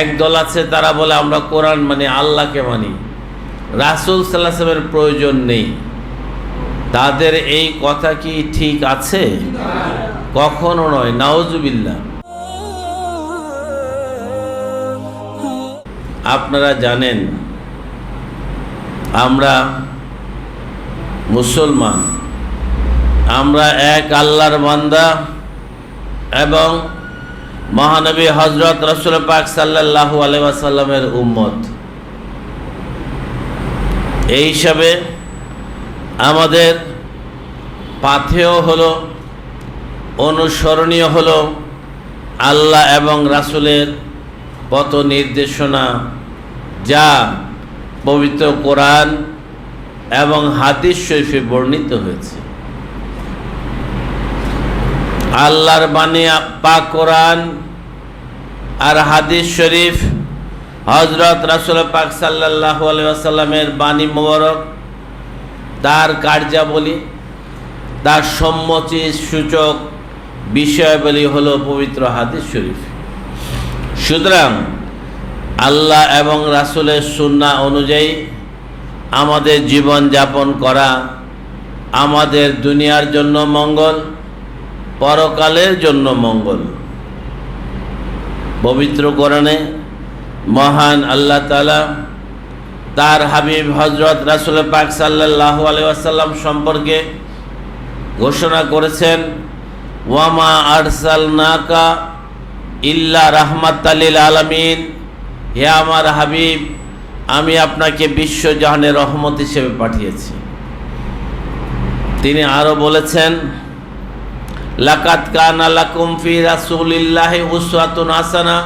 একদল আছে তারা বলে আমরা কোরআন মানি, আল্লাহকে মানি, রাসূল সাল্লাল্লাহু আলাইহি ওয়াসাল্লামের প্রয়োজন নেই। তাদের এই কথা কি ঠিক আছে? কখনো নয়, নাউজুবিল্লাহ। আপনারা জানেন আমরা মুসলমান, আমরা এক আল্লাহর বান্দা এবং মহানবী হযরত রাসূল পাক সাল্লাল্লাহু আলাইহি ওয়াসাল্লামের উম্মত। এই হিসাবে আমাদের পাথেয় হলো, অনুসরণীয় হলো আল্লাহ এবং রাসূলের পথ নির্দেশনা, যা পবিত্র কোরআন এবং হাদিস শরীফে বর্ণিত হয়েছে। আল্লাহর বাণী পাক কোরআন আর হাদিস শরীফ, হযরত রাসূল পাক সাল্লাল্লাহু আলাইহি ওয়াসাল্লামের বাণী মোবারক, তার কার্যাবলী, তার সম্মতি সূচক বিষয়াবলী হলো পবিত্র হাদিস শরীফ। সুতরাং আল্লাহ এবং রাসূলের সুন্নাহ অনুযায়ী আমাদের জীবন যাপন করা আমাদের দুনিয়ার জন্য মঙ্গল, পরকালের জন্য মঙ্গল। পবিত্র কোরআনে মহান আল্লাহ তাআলা তার হাবিব হযরত রাসূল পাক সাল্লাল্লাহু আলাইহি ওয়াসাল্লাম সম্পর্কে ঘোষণা করেছেন, ওয়ামা আরসালনাকা ইল্লা রাহমাতাল লিল আলামিন। হে আমার হাবিব, আমি আপনাকে বিশ্বজাহানের রহমত হিসেবে পাঠিয়েছি। তিনি আরো বলেছেন, লাকাদ কানা লাকুম ফি রাসূলিল্লাহি উসওয়াতুন হাসানাহ।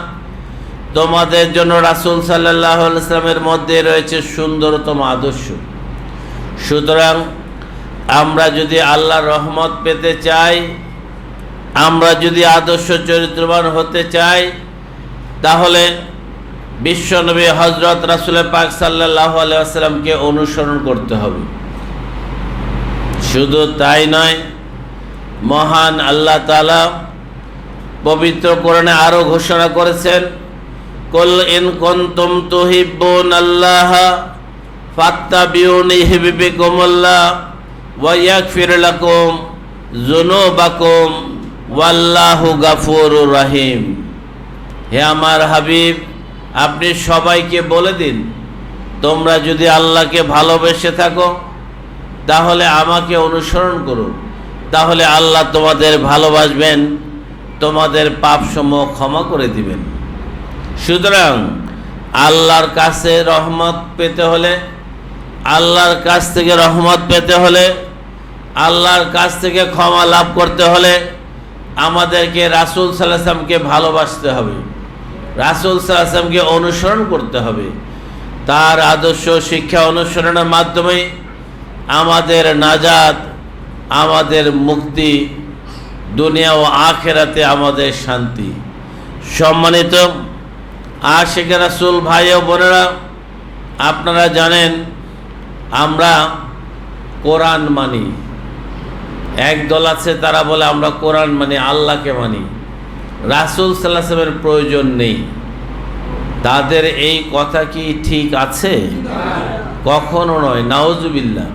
তোমাদের জন্য রাসূল সাল্লাল্লাহু আলাইহি ওয়াসাল্লামের মধ্যে রয়েছে সুন্দরতম আদর্শ। সুতরাং আমরা যদি আল্লাহর রহমত পেতে চাই, আমরা যদি আদর্শ চরিত্রবান হতে চাই, তাহলে বিশ্বনবী হযরত রাসূল পাক সাল্লাল্লাহু আলাইহি ওয়াসাল্লামকে অনুসরণ করতে হবে। শুধু তাই নয়, মহান আল্লাহ তাআলা পবিত্র কোরআনে আরো ঘোষণা করেছেন, কুল ইন কুনতুম তুহিব্বুনাল্লাহ ফাত্তাবিউনি ইউহিব্বুকুমুল্লাহ ওয়া ইয়াগফির লাকুম যুনুবাকুম ওয়াল্লাহু গাফুরুর রহিম। হে আমার হাবিব, আপনি সবাইকে বলে দিন, তোমরা যদি আল্লাহকে ভালোবেসে থাকো তাহলে আমাকে অনুসরণ করো, তাহলে আল্লাহ তোমাদের ভালোবাসবেন, তোমাদের পাপসমূহ ক্ষমা করে দিবেন। সুতরাং আল্লাহর কাছে রহমত পেতে হলে, আল্লাহর কাছ থেকে রহমত পেতে হলে, আল্লাহর কাছ থেকে ক্ষমা লাভ করতে হলে আমাদেরকে রাসূল সাল্লাল্লাহু আলাইহি ওয়াসাল্লামকে ভালোবাসতে হবে, রাসূল সাল্লাল্লাহু আলাইহি ওয়াসাল্লামকে অনুসরণ করতে হবে। তার আদর্শ শিক্ষা অনুসরণের মাধ্যমে আমাদের নাজাত, আমাদের মুক্তি, দুনিয়া ও আখিরাতে আমাদের শান্তি। সম্মানিত আশিক রাসূল ভাই ও বোনেরা, আপনারা জানেন আমরা কোরআন মানি। একদল আছে তারা বলে আমরা কোরআন মানি, আল্লাহকে মানি, রাসূল সাল্লাল্লাহু আলাইহি ওয়াসাল্লামের প্রয়োজন নেই। তাদের এই কথা কি ঠিক আছে? কখনো নয়, নাউজুবিল্লাহ।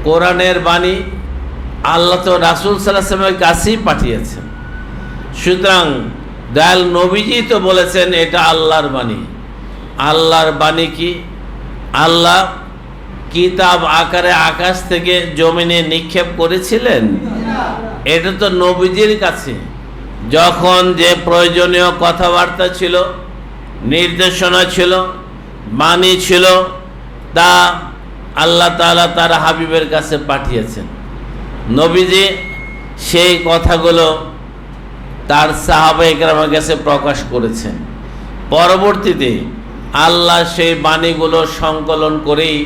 কোরআনের বাণী আল্লাহ তো রাসূল সাল্লাল্লাহু আলাইহি ওয়াসাল্লামের কাছেই পাঠিয়েছেন। সুতরাং দয়াল নবীজি তো বলেছেন এটা আল্লাহর বাণী। আল্লাহর বাণী কি? আল্লাহ কিতাব আকারে আকাশ থেকে জমিনে নিক্ষেপ করেছিলেন? এটা তো নবীজির কাছে যখন যে প্রয়োজনীয় কথাবার্তা ছিল, নির্দেশনা ছিল, বাণী ছিল, তা আল্লাহ তাআলা তার হাবিবের কাছে পাঠিয়েছেন। নবীজি সেই কথাগুলো তার সাহাবায়ে কেরামের কাছে প্রকাশ করেছেন। পরবর্তীতে আল্লাহ সেই বাণীগুলো সংকলন করেই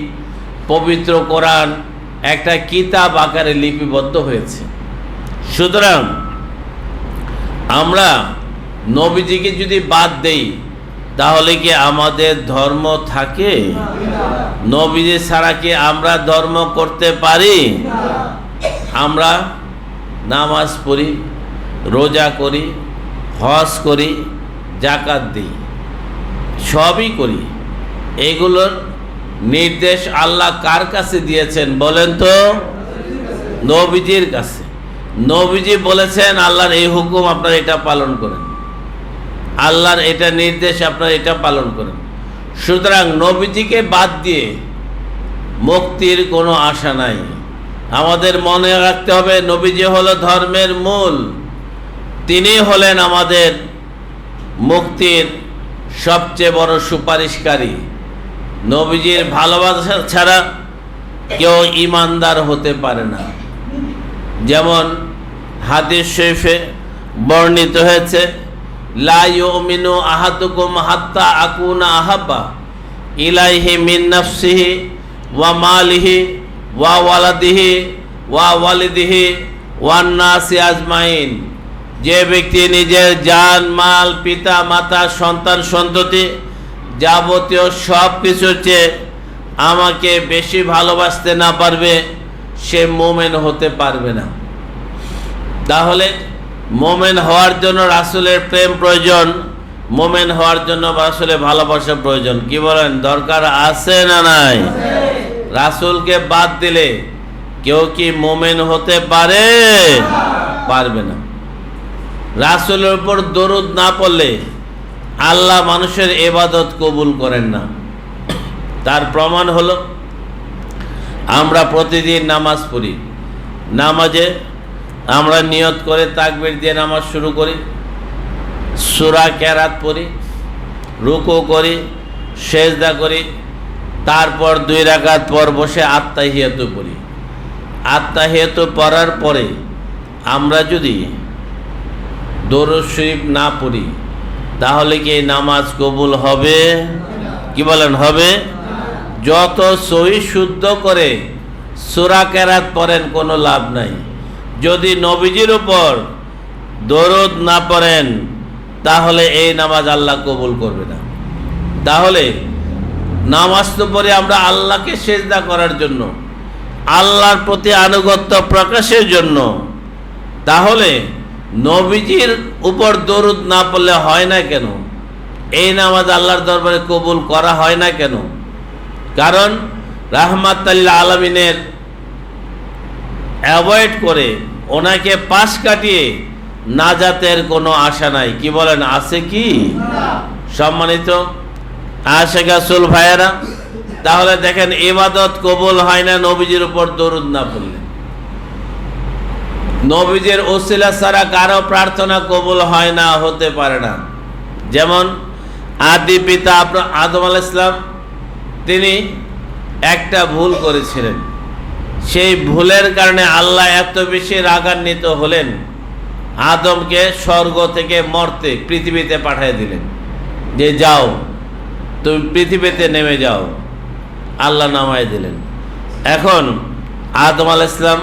পবিত্র কোরআন একটা কিতাব আকারে লিপিবদ্ধ হয়েছে। সুতরাং আমরা নবীজিকে যদি বাদ দেই তাহলে কি আমাদের ধর্ম থাকে? নবীজি ছাড়া কি আমরা ধর্ম করতে পারি? আমরা নামাজ পড়ি, রোজা করি, হজ করি, যাকাত দিই, সবই করি। এগুলোর নির্দেশ আল্লাহ কার কাছে দিয়েছেন বলেন তো? নবীজির কাছে। নবীজি বলেছেন আল্লাহর এই হুকুম আপনারা এটা পালন করেন, আল্লাহর এটা নির্দেশ আপনারা এটা পালন করেন। সুতরাং নবীজিকে বাদ দিয়ে মুক্তির কোনো আশা নাই। আমাদের মনে রাখতে হবে নবীজি হলো ধর্মের মূল, তিনি হলেন আমাদের মুক্তির সবচেয়ে বড় সুপারিশকারী। নবীজির ভালোবাসা ছাড়া কেউ ঈমানদার হতে পারে না। যেমন হাদিস শরীফে বর্ণিত হয়েছে, লা ইউমিনু আহাদুকুম হাত্তা আকুনা আহাব্বা ইলাইহি মিন নাফসিহি ওয়া মালিহি ওয়া ওয়ালাদিহি ওয়া ওয়ালিদিহি ওয়ান নাসি আজমাইন। যে ব্যক্তি নিজের জান মাল পিতা মাতা সন্তান সন্ততি যাবতীয় সব কিছুর চেয়ে আমাকে বেশি ভালোবাসতে না পারবে, সে মোমেন হতে পারবে না। তাহলে মোমেন হওয়ার জন্য রাসূলের প্রেম প্রয়োজন, মোমেন হওয়ার জন্য রাসূলের ভালোবাসা প্রয়োজন। কি বলেন, দরকার আছে না নাই? রাসূলকে বাদ দিলে কেউ কি মোমেন হতে পারে? পারবে না। রাসূলের উপর দরুদ না পড়লে আল্লাহ মানুষের ইবাদত কবুল করেন না। তার প্রমাণ হলো আমরা প্রতিদিন নামাজ পড়ি, নামাজে আমরা নিয়ত করে তাকবীর দিয়ে নামাজ শুরু করি, সূরা কেরাত পড়ি, রুকু করি, সেজদা করি, তারপর 2 রাকাত পর বসে আত্তাহিয়াতু পড়ি। আত্তাহিয়াতু পড়ার পরে আমরা যদি দরুদ শরীফ না পড়ি তাহলে কি এই নামাজ কবুল হবে? কি বলেন, হবে? যত সহি শুদ্ধ করে সূরা কেরাত পড়েন কোনো লাভ নাই। যদি নবীজির উপর দরুদ না পড়েন তাহলে এই নামাজ আল্লাহ কবুল করবে না। তাহলে নামাজ তো পড়ে আমরা আল্লাহকে সেজদা করার জন্য, আল্লাহর প্রতি আনুগত্য প্রকাশের জন্য। তাহলে নবীজির উপর দরুদ না পড়লে হয় না কেন? এই নামাজ আল্লাহর দরবারে কবুল করা হয় না কেন? কারণ রাহমাতুল লিল আলামিনের অ্যাভয়েড করে ওনাকে পাশ কাটিয়ে নাজাতের কোনো আশা নাই। কি বলেন, আছে কি? সম্মানিত আশিক রাসূল ভাইয়েরা, তাহলে দেখেন ইবাদত কবুল হয় না নবীজির উপর দরুদ না পড়লে। নবীজির ওসিলা ছাড়া কারো প্রার্থনা কবুল হয় না, হতে পারে না। যেমন আদি পিতা আপনার আদম আলাইহিস সালাম, তিনি একটা ভুল করেছিলেন, সেই ভুলের কারণে আল্লাহ এত বেশি রাগান্বিত হলেন, আদমকে স্বর্গ থেকে মরতে পৃথিবীতে পাঠিয়ে দিলেন, যে যাও তুমি পৃথিবীতে নেমে যাও। আল্লাহ নামায় দিলেন। এখন আদম আলাইহিস সালাম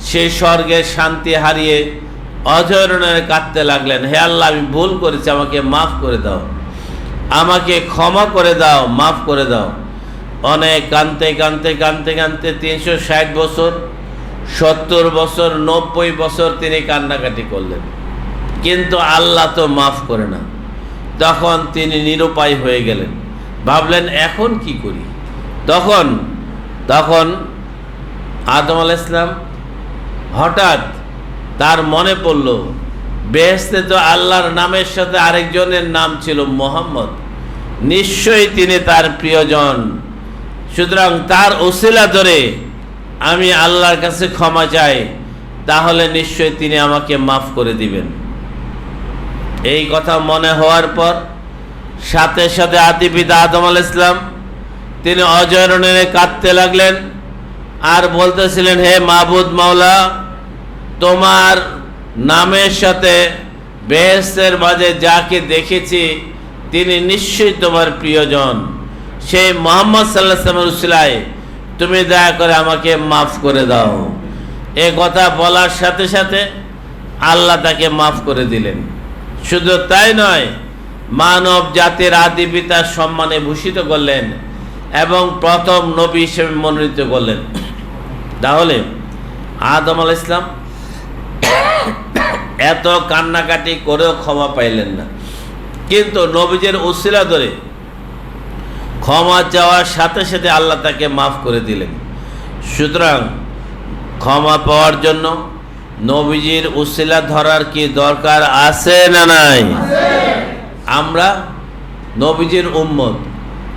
সেই স্বর্গের শান্তি হারিয়ে অজরণে কাঁদতে লাগলেন, হে আল্লাহ আমি ভুল করেছি, আমাকে মাফ করে দাও, আমাকে ক্ষমা করে দাও, মাফ করে দাও। অনেক কাঁদতে কাঁদতে কাঁদতে কাঁদতে 360 বছর, 70 বছর, 90 বছর তিনি কান্নাকাটি করলেন, কিন্তু আল্লাহ তো মাফ করে না। তখন তিনি নিরুপায় হয়ে গেলেন, ভাবলেন এখন কি করি। তখন আদম আলাইহিস সালাম হঠাৎ তার মনে পড়ল, বেহেশতে তো আল্লাহর নামের সাথে আরেকজনের নাম ছিল মুহাম্মদ, নিশ্চয়ই তিনি তার প্রিয়জন। সুতরাং তার ওসিলা ধরে আমি আল্লাহর কাছে ক্ষমা চাই, তাহলে নিশ্চয়ই তিনি আমাকে মাফ করে দিবেন। এই কথা মনে হওয়ার পর সাথে সাথে আদি পিতা আদম আলাইহিস সালাম তিনি অজরণে কাঁদতে লাগলেন আর বলতেছিলেন, হে মাবুদ মাওলা, তোমার নামের সাথে বেহেশতের মাঝে যাকে দেখেছি তিনি নিশ্চয়ই তোমার প্রিয়জন, সেই মুহাম্মদ সাল্লাল্লাহু আলাইহি ওয়াসাল্লামের উসিলায় তুমি দয়া করে আমাকে মাফ করে দাও। এ কথা বলার সাথে সাথে আল্লাহ তাকে মাফ করে দিলেন। শুধু তাই নয়, মানব জাতির আদি পিতার সম্মানে ভূষিত করলেন এবং প্রথম নবী হিসেবে মনোনীত করলেন। তাহলে আদম আলাইহিস সালাম এত কান্নাকাটি করেও ক্ষমা পাইলেন না, কিন্তু নবীজির উসিলা ধরে ক্ষমা চাওয়ার সাথে সাথে আল্লাহ তাকে মাফ করে দিলেন। সুতরাং ক্ষমা পাওয়ার জন্য নবীজির উসিলা ধরার কি দরকার আছে না নাই? আমরা নবীজির উম্মত,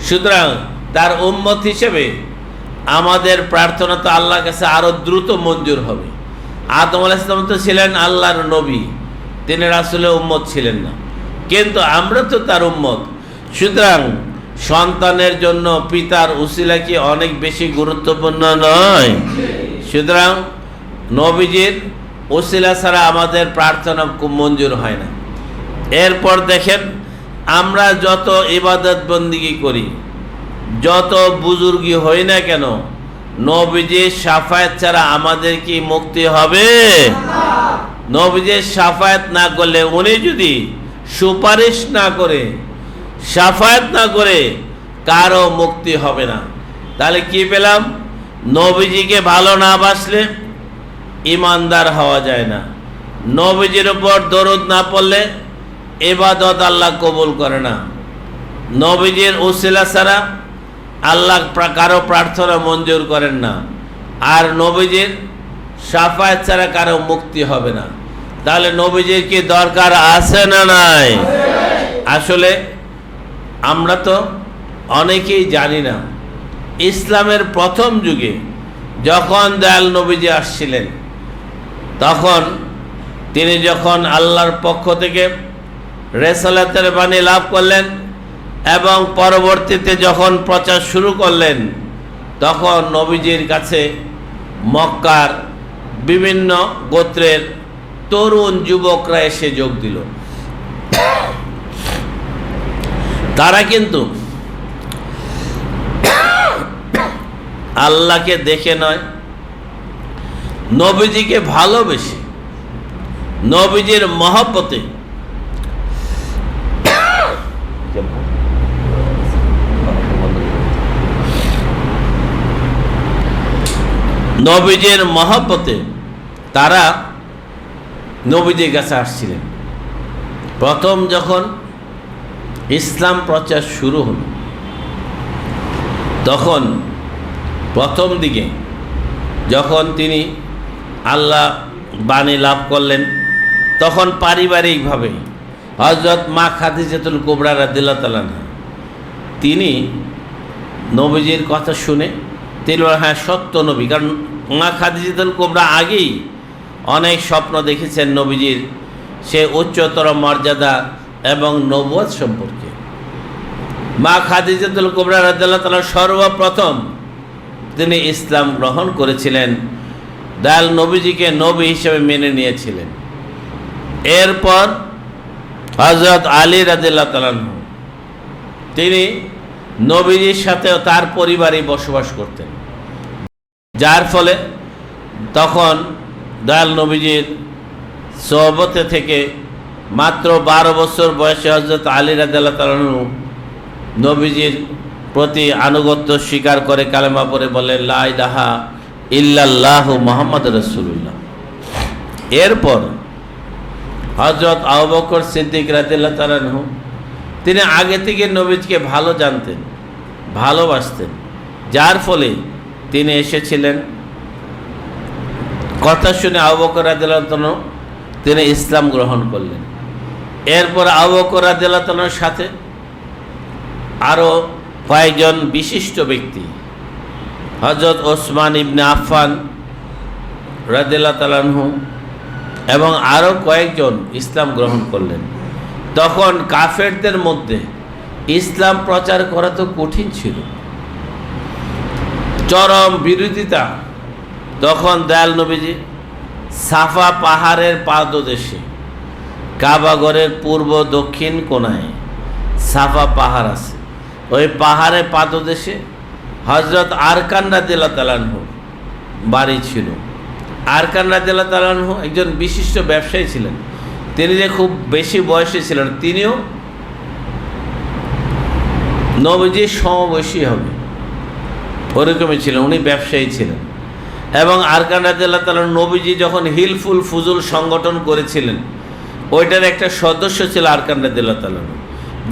সুতরাং তার উম্মত হিসেবে আমাদের প্রার্থনা তো আল্লাহর কাছে আরো দ্রুত মঞ্জুর হবে। আদম আলাইহিস সালাম তো ছিলেন আল্লাহর নবী, তিনি রাসূলের উম্মত ছিলেন না, কিন্তু আমরা তো তার উম্মত। সুতরাং সন্তানের জন্য পিতার উসিলা কি অনেক বেশি গুরুত্বপূর্ণ নয়? সুতরাং নবীজির উসিলা ছাড়া আমাদের প্রার্থনা মঞ্জুর হয় না। এরপর দেখেন, আমরা যত ইবাদত বন্দিগি করি, যত বুজুর্গি হই না কেন, নবীজির শাফায়াত ছাড়া আমাদের কি মুক্তি হবে? নবীজির শাফায়াত না করলে, উনি যদি সুপারিশ না করে, শাফায়াত না করে, কারো মুক্তি হবে না। তাহলে কি পেলাম? নবীজিকে ভালো না বাসলে ইমানদার হওয়া যায় না। নবীজির উপর দরুদ না পড়লে ইবাদত আল্লাহ কবুল করে না। নবীজির উসিলা ছাড়া আল্লাহ কারো প্রার্থনা মঞ্জুর করেন না। আর নবীজির শাফায়াত ছাড়া কারো মুক্তি হবে না। তাহলে নবীজির কি দরকার আছে না নাই? আসলে আমরা তো অনেকেই জানি না, ইসলামের প্রথম যুগে যখন দয়াল নবীজি আসছিলেন, তখন তিনি যখন আল্লাহর পক্ষ থেকে রিসালাতের বাণী লাভ করলেন এবং পরবর্তীতে যখন প্রচার শুরু করলেন, তখন নবীজির কাছে মক্কার বিভিন্ন গোত্রের তরুণ যুবকরা এসে যোগ দিল। তারা কিন্তু আল্লাহকে দেখে নয়, নবীজিকে ভালোবেসে, নবীজির মহব্বতে নবীজির মহব্বতে তারা নবীজির কাছে আসছিলেন। প্রথম যখন ইসলাম প্রচার শুরু হল, তখন প্রথম দিকে যখন তিনি আল্লাহ বাণী লাভ করলেন, তখন পারিবারিকভাবে হযরত মা খাদিজাতুল কুবরা রাদিয়াল্লাহু তাআলা আনহা, তিনি নবীজির কথা শুনে তিনি বলেন, হ্যাঁ সত্য নবী। কারণ মা খাদিজাতুল কুবরা আগেই অনেক স্বপ্ন দেখেছেন নবীজির সে উচ্চতর মর্যাদা এবং নবুয়ত সম্পর্কে। মা খাদিজাতুল কুবরা রাদিয়াল্লাহু তাআলা সর্বপ্রথম তিনি ইসলাম গ্রহণ করেছিলেন, দয়াল নবীজিকে নবী হিসেবে মেনে নিয়েছিলেন। এরপর হযরত আলী রাদিয়াল্লাহু তাআলা আনহু, তিনি নবীজির সাথেও তার পরিবারে বসবাস করতেন, যার ফলে তখন দয়াল নবীজির সোহবতে থেকে মাত্র 12 বছর বয়সে হযরত আলী রাদিয়াল্লাহু তাআলা আনহু নবীজির প্রতি আনুগত্য স্বীকার করে কালেমা পড়ে বলে, লা ইলাহা ইল্লাল্লাহু মুহাম্মাদুর রাসূলুল্লাহ। এরপর হযরত আবু বকর সিদ্দিক রাদিয়াল্লাহু তাআলা আনহু, তিনি আগে থেকে নবীজিকে ভালো জানতেন, ভালোবাসতেন, যার ফলে তিনি এসেছিলেন। কথা শুনে আবু বকর রাদিয়াল্লাহু তাআলা তিনি ইসলাম গ্রহণ করলেন। এরপর আবু বকর রাদিয়াল্লাহু তাআলার সাথে আরও কয়েকজন বিশিষ্ট ব্যক্তি, হযরত ওসমান ইবনে আফফান রাদিয়াল্লাহু তাআলা আনহু এবং আরও কয়েকজন ইসলাম গ্রহণ করলেন। তখন কাফেরদের মধ্যে ইসলাম প্রচার করা তো কঠিন ছিল, চরম বিরোধিতা। তখন দয়াল নবীজি সাফা পাহাড়ের পাদদেশে, কাবাগরের পূর্ব দক্ষিণ কোণায় সাফা পাহাড় আছে, ওই পাহাড়ের পাদদেশে হযরত আরকান রাদিয়াল্লাহু তাআলা আনহু বাড়ি ছিল। আরকান রাদিয়াল্লাহু তাআলা আনহু একজন বিশিষ্ট ব্যবসায়ী ছিলেন। তিনি যে খুব বেশি বয়সী ছিলেন, তিনিও নবীজির সমবয়সী হবে ওরকমই ছিলেন, উনি ব্যবসায়ী ছিলেন। এবং আরকান রাদিয়াল্লাহু তাআলা নবীজি যখন হিলফুল ফুজুল সংগঠন করেছিলেন, ওইটার একটা সদস্য ছিল আরকান রাদিয়াল্লাহু তাআলা,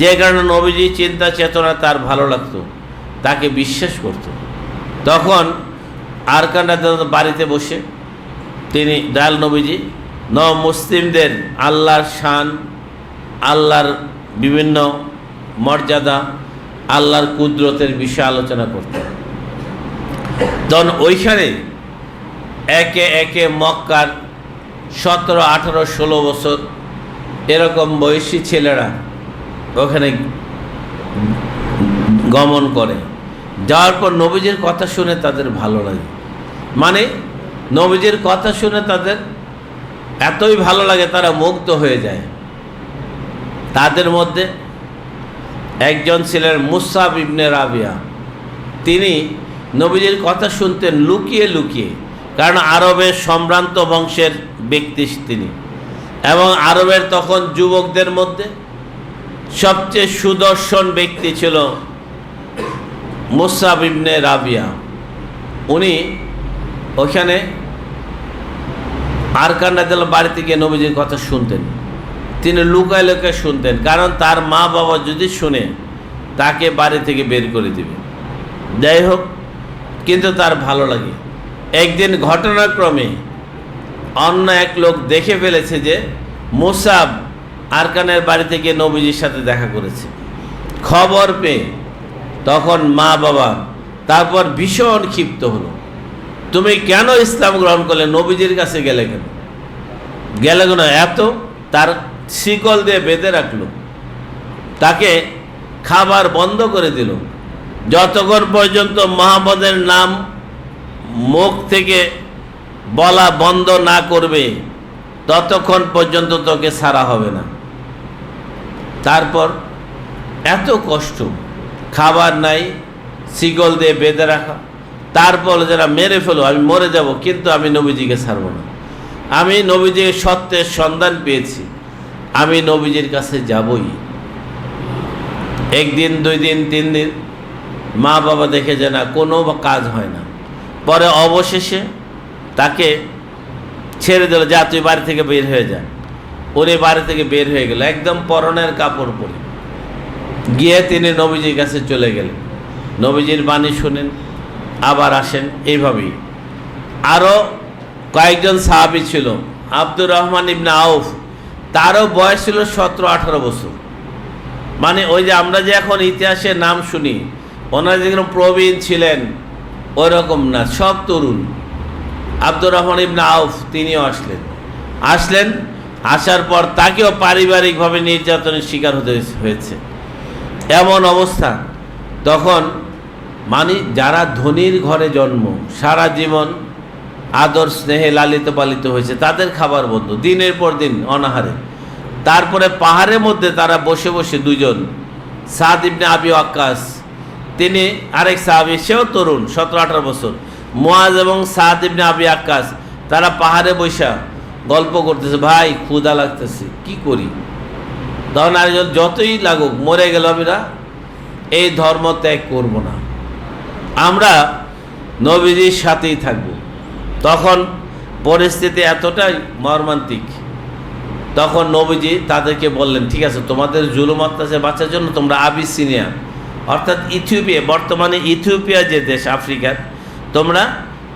যে কারণে নবীজি চিন্তা চেতনা তার ভালো লাগতো। তাকে বিশ্বাস করত। তখন আরকান রাদিয়াল্লাহু আনহু বাড়িতে বসে তিনি দয়াল নবীজি মুসলিমদের আল্লাহর শান, আল্লাহর বিভিন্ন মর্যাদা, আল্লাহর কুদরতের বিষয়ে আলোচনা করতেন। তখন ওইখানে একে একে মক্কার 17, 18, 16 বছর এরকম বয়সী ছেলেরা ওখানে গমন করে। যাওয়ার পর নবীজির কথা শুনে তাদের ভালো লাগে, মানে নবীজির কথা শুনে তাদের এতই ভালো লাগে, তারা মুগ্ধ হয়ে যায়। তাদের মধ্যে একজন ছিলেন মুসআব ইবনে রাবিয়া। তিনি নবীজির কথা শুনতেন লুকিয়ে লুকিয়ে, কারণ আরবের সম্ভ্রান্ত বংশের ব্যক্তি তিনি, এবং আরবের তখন যুবকদের মধ্যে সবচেয়ে সুদর্শন ব্যক্তি ছিল মুসআব ইবনে রাবিয়া। উনি ওখানে আরকান রাদিয়াল্লাহু বাড়িতে গিয়ে নবীজির কথা শুনতেন। তিনি লুকায় লুকায় শুনতেন, কারণ তার মা বাবা যদি শুনে তাকে বাড়ি থেকে বের করে দিবে। যাই হোক, কিন্তু তার ভালো লাগে। একদিন ঘটনাক্রমে অন্য এক লোক দেখে ফেলেছে যে মুসআব আরকানের বাড়ি থেকে নবীজির সাথে দেখা করেছে। খবর পেয়ে তখন মা বাবা তারপর ভীষণ ক্ষিপ্ত হলো, তুমি কেন ইসলাম গ্রহণ করলে, নবীজির কাছে গেলে কেন? এত তার শিকল দিয়ে বেঁধে রাখলো, তাকে খাবার বন্ধ করে দিল। যতক্ষণ পর্যন্ত মুহাম্মদের নাম মুখ থেকে বলা বন্ধ না করবে ততক্ষণ পর্যন্ত তোকে ছাড়া হবে না। তারপর এত কষ্ট, খাবার নাই, শিকল দিয়ে বেঁধে রাখা, তারপর যারা মেরে ফেলো, আমি মরে যাব, কিন্তু আমি নবীজিকে ছাড়ব না। আমি নবীজির সত্যের সন্ধান পেয়েছি, আমি নবীজির কাছে যাবই। একদিন, 2 দিন, 3 দিন মা বাবা দেখে যে না, কোনো কাজ হয় না। পরে অবশেষে তাকে ছেড়ে দিল, যা তুই বাড়ি থেকে বের হয়ে যা। উনি বাড়ি থেকে বের হয়ে গেল একদম পরনের কাপড় পরে, গিয়ে তিনি নবীজির কাছে চলে গেলেন। নবীজির বাণী শুনেন, আবার আসেন। এইভাবেই আরও কয়েকজন সাহাবী ছিল। আব্দুর রহমান ইবনে আউফ, তারও বয়স ছিল 17-18 বছর। মানে ওই যে আমরা যে এখন ইতিহাসে নাম শুনি, ওনারা যেরকম প্রবীণ ছিলেন ওই রকম না, সব তরুণ। আব্দুর রহমান ইবনে আউফ তিনিও আসলেন। আসার পর তাকেও পারিবারিকভাবে নির্যাতনের শিকার হতে হয়েছে। এমন অবস্থা, তখন মানে যারা ধনীর ঘরে জন্ম, সারা জীবন আদর স্নেহে লালিত পালিত হয়েছে, তাদের খাবার বন্ধ, দিনের পর দিন অনাহারে। তারপরে পাহাড়ের মধ্যে তারা বসে বসে দুজন, সাদ ইবনে আবি ওয়াক্কাস, তিনি আরেক সাহাবী, সেও তরুণ 17-18 বছর, মুআজ এবং সাদ ইবনে আবি ওয়াক্কাস, তারা পাহাড়ে বসে গল্প করতেছে, ভাই ক্ষুধা লাগতেছে, কি করি? তখন আরেকজন, যতই লাগুক, মরে গেল আমরা এই ধর্ম ত্যাগ করব না, আমরা নবীজির সাথেই থাকব। তখন পরিস্থিতি এতটাই মর্মান্তিক, তখন নবীজি তাদেরকে বললেন, ঠিক আছে, তোমাদের জুলুম অত্যাচার বাঁচার জন্য তোমরা আবিসিনিয়া, অর্থাৎ ইথিওপিয়া, বর্তমানে ইথিওপিয়া যে দেশ আফ্রিকার, তোমরা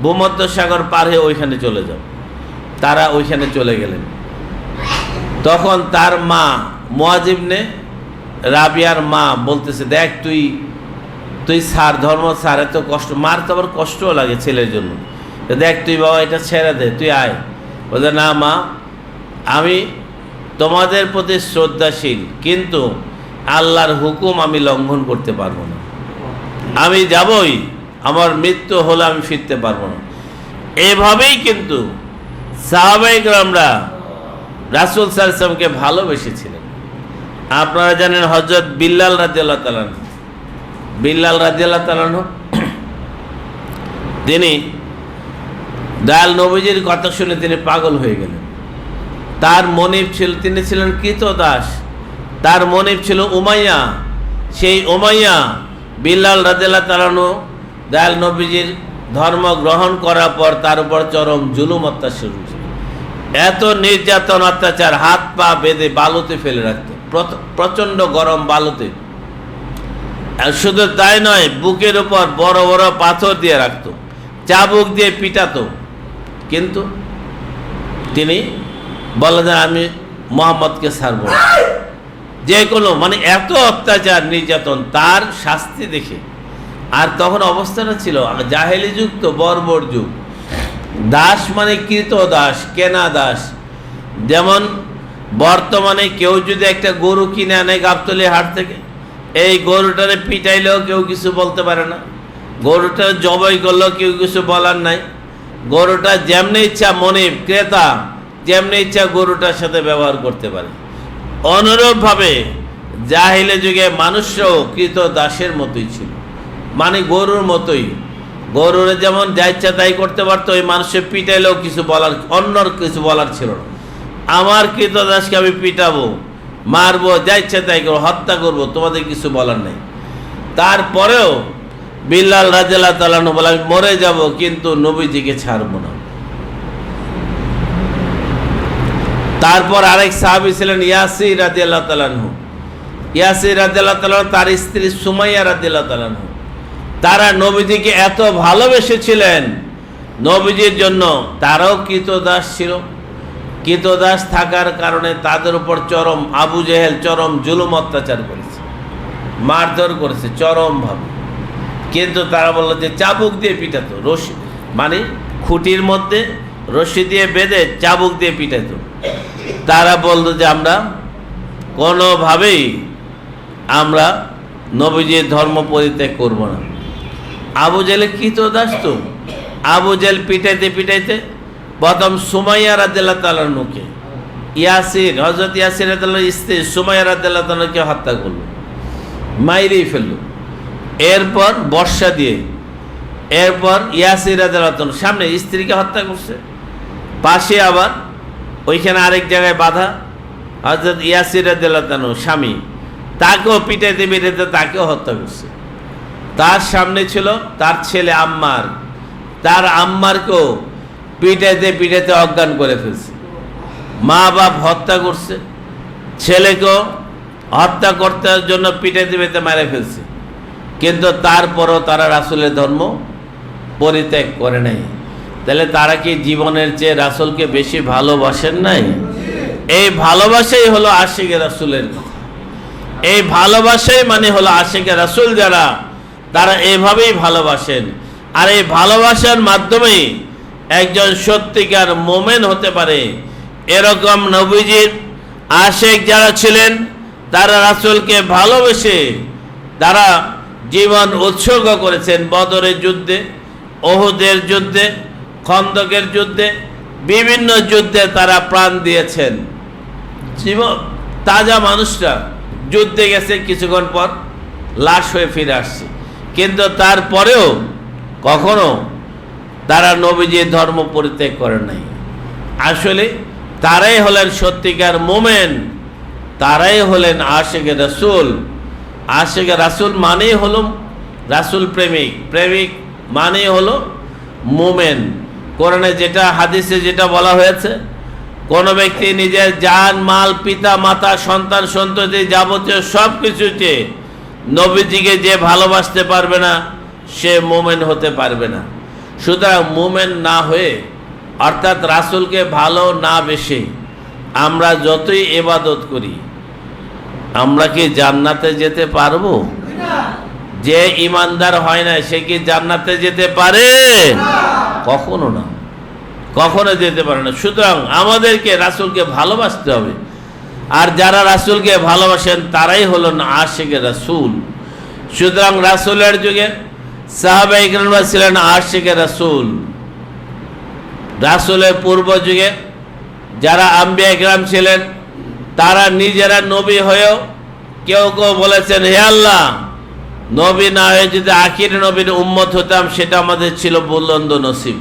ভূমধ্যসাগর পার হয়ে ওইখানে চলে যাও। তারা ওইখানে চলে গেলেন। তখন তার মা মুআজ ইবনে রাবিয়ার মা বলতেছে, দেখ তুই সার, ধর্ম সার, এত কষ্ট, মার তো আবার কষ্টও লাগে ছেলের জন্য, দেখ তুই বাবা এটা ছেড়ে দে, তুই আয়। বলছে, না মা, আমি তোমাদের প্রতি শ্রদ্ধাশীল, কিন্তু আল্লাহর হুকুম আমি লঙ্ঘন করতে পারবো না, আমি যাবই, আমার মৃত্যু হলে আমি ফিরতে পারবো না। এভাবেই কিন্তু সাহাবায়ে কেরামরা রাসূল সাল্লাল্লাহু আলাইহি ওয়াসাল্লামকে ভালোবেসেছিলেন। আপনারা জানেন হযরত বিল্লাল রাদিয়াল্লাহু তাআলা আনহু, বিল্লাল রাদিয়াল্লাহু তাআলা আনহু, তিনি দয়াল নবীজির কথা শুনে তিনি পাগল হয়ে গেলেন। তার মনিব ছিল, তিনি ছিলেন কৃতদাস, তার মনিব ছিল উমাইয়া। সেই উমাইয়া বিল্লাল রাদিয়াল্লাহু তাআলা আনহু দয়াল নবীজির ধর্ম গ্রহণ করার পর তার উপর চরম জুলুম অত্যাচার শুরু ছিল। এত নির্যাতন অত্যাচার, হাত পা বেঁধে বালুতে ফেলে রাখত, প্রচণ্ড গরম বালুতে। আর শুধু তাই নয়, বুকের উপর বড় বড় পাথর দিয়ে রাখতো, চাবুক দিয়ে পিটাতো, কিন্তু তিনি বলেন আমি মুহাম্মদকে ছাড়ব না। যে কোনো মানে এত অত্যাচার নির্যাতন, তার শাস্তি দেখে। আর তখন অবস্থাটা ছিল জাহেলি যুগ, তো বর্বর যুগ। দাস মানে কৃত দাস, কেনা দাস। যেমন বর্তমানে কেউ যদি একটা গরু কিনে আনে গাবতলী হাট থেকে, এই গরুটারে পিটাইলেও কেউ কিছু বলতে পারে না, গরুটা জবাই করলেও কেউ কিছু বলার নাই। গরুটা যেমনি ইচ্ছা মনিব ক্রেতা যেমনি ইচ্ছা গরুটার সাথে ব্যবহার করতে পারে। অনুরূপভাবে জাহিলি যুগে মানুষরাও কৃত দাসের মতোই ছিল, মানে গরুর মতোই। গরুর যেমন যা ইচ্ছা তাই করতে পারতো, ওই মানুষের পিটাইলেও কিছু বলার, অন্যর কিছু বলার ছিল না। আমার কৃত দাসকে আমি পিটাবো, মারবো, যা ইচ্ছা তাই করবো, হত্যা করবো, তোমাদের কিছু বলার নেই। তারপরেও বিল্লাল রাদিয়াল্লাহু তাআলা আনহু বলে আমি মরে যাব, কিন্তু নবীজিকে ছাড়বো না। তারপর আরেক সাহাবী ছিলেন ইয়াসির রাদিয়াল্লাহু তাআলা আনহু। ইয়াসির রাদিয়াল্লাহু তাআলা তার স্ত্রী সুমাইয়া রাদিয়াল্লাহু তাআলা আনহু, তারা নবীজিকে এত ভালোবেসেছিলেন, নবীজির জন্য তারাও কৃতদাস ছিল। কৃতদাস থাকার কারণে তাদের উপর চরম আবু জেহেল চরম জুলুম অত্যাচার করেছে, মারধর করেছে চরমভাবে। কিন্তু তারা বললো যে চাবুক দিয়ে পিটাতো, রশি মানে খুঁটির মধ্যে রশি দিয়ে বেঁধে চাবুক দিয়ে পিটাতো। তারা বলতো যে আমরা কোনোভাবেই আমরা নবীজির ধর্ম পরিত্যাগ করব না। আবু জেহেল কৃতদাস তো, আবু জেহেল পিটাইতে পিটাইতে প্রথম সুমাইয়া রাদিয়াল্লাহু তাআলা আনহুকে, ইয়াসির হযরত ইয়াসির রাদিয়াল্লাহু স্ত্রী সুমাইয়া রাদিয়াল্লাহু তাআলাকে হত্যা করলো, মাইরেই ফেললো। এরপর বর্ষা দিয়ে, এরপর ইয়াসির রাদিয়াল্লাহু তাআলা সামনে স্ত্রীকে হত্যা করছে, পাশে আবার ওইখানে আরেক জায়গায় বাধা হযরত ইয়াসির রাদিয়াল্লাহু তাআলা স্বামী, তাকেও পিটাইতে পিটাইতে তাকেও হত্যা করছে। তার সামনে ছিল তার ছেলে আম্মার, তার আম্মারকেও পিটাইতে পিটাইতে অজ্ঞান করে ফেলছে। মা বাপ হত্যা করছে, ছেলেকেও হত্যা করতে জন্য পিটাইতে পিটাইতে মেরে ফেলছে। কিন্তু তারপরও তারা রাসূলের ধর্ম পরিত্যাগ করে নাই। তাহলে তারা কি জীবনের চেয়ে রাসূলকে বেশি ভালোবাসেন নাই? এই ভালোবাসাই হলো আশিকে রাসূলের কথা। এই ভালোবাসাই মানে হলো আশিকে রাসূল যারা, তারা এভাবেই ভালোবাসেন। আর এই ভালোবাসার মাধ্যমেই একজন সত্যিকার মোমেন হতে পারে। এরকম নবীজির আশিক যারা ছিলেন, তারা রাসূলকে ভালোবেসে তারা জীবন উৎসর্গ করেছেন। বদরের যুদ্ধে, ওহুদের যুদ্ধে, খন্দকের যুদ্ধে, বিভিন্ন যুদ্ধে তারা প্রাণ দিয়েছেন। জীবন তাজা মানুষরা যুদ্ধে গেছে, কিছুক্ষণ পর লাশ হয়ে ফিরে আসছে, কিন্তু তারপরেও কখনো তারা নবীজির ধর্ম পরিত্যাগ করেন নাই। আসলে তারাই হলেন সত্যিকার মোমেন, তারাই হলেন আশিকে রাসূল। আশিকে রাসূল মানেই হলো রাসূল প্রেমিক, প্রেমিক মানেই হলো মোমেন। কোরআনে যেটা, হাদিসে যেটা বলা হয়েছে, কোনো ব্যক্তি নিজের জান মাল পিতা মাতা সন্তান সন্ততি যাবতীয় সব কিছুতে নবীজিকে যে ভালোবাসতে পারবে না, সে মোমেন হতে পারবে না। সুতরাং মোমেন না হয়ে, অর্থাৎ রাসূলকে ভালো না বেশে আমরা যতই ইবাদত করি, আমরা কি জান্নাতে যেতে পারবো? যে ইমানদার হয় না সে কি জান্নাতে যেতে পারে? কখনো না, কখনো যেতে পারে না। সুতরাং আমাদেরকে রাসূলকে ভালোবাসতে হবে। আর যারা রাসূলকে ভালোবাসেন তারাই হলেন আশিকে রাসূল। সুতরাং রাসূলের যুগে সাহাবায়ে কিরাম ছিলেন আশিকে রাসূল। রাসূলের পূর্ব যুগে যারা আম্বিয়া কিরাম ছিলেন, তারা নিজেরা নবী হয়েও কেউ কেউ বলেছেন, হে আল্লাহ, নবী না হয়ে যদি আখির নবীর উম্মত হতাম সেটা আমাদের ছিল বুলন্দ নসিব।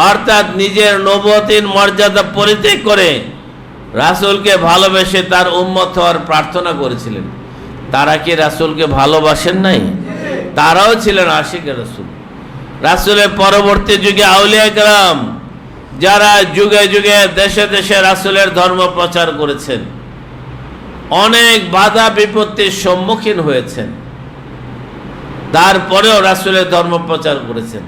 অর্থাৎ নিজের নবুয়তের মর্যাদা পরিত্যাগ করে রাসূলকে ভালোবেসে তার উম্মত হওয়ার প্রার্থনা করেছিলেন। তারা কি রাসূলকে ভালোবাসেন নাই? তারাও ছিলেন আশিকে রাসূল। রাসূলের পরবর্তী যুগে আউলিয়া কেরাম যারা যুগে যুগে দেশে দেশে রাসূলের ধর্ম প্রচার করেছেন, অনেক বাধা বিপত্তির সম্মুখীন হয়েছেন। তারপরেও রাসূলের ধর্ম প্রচার করেছেন।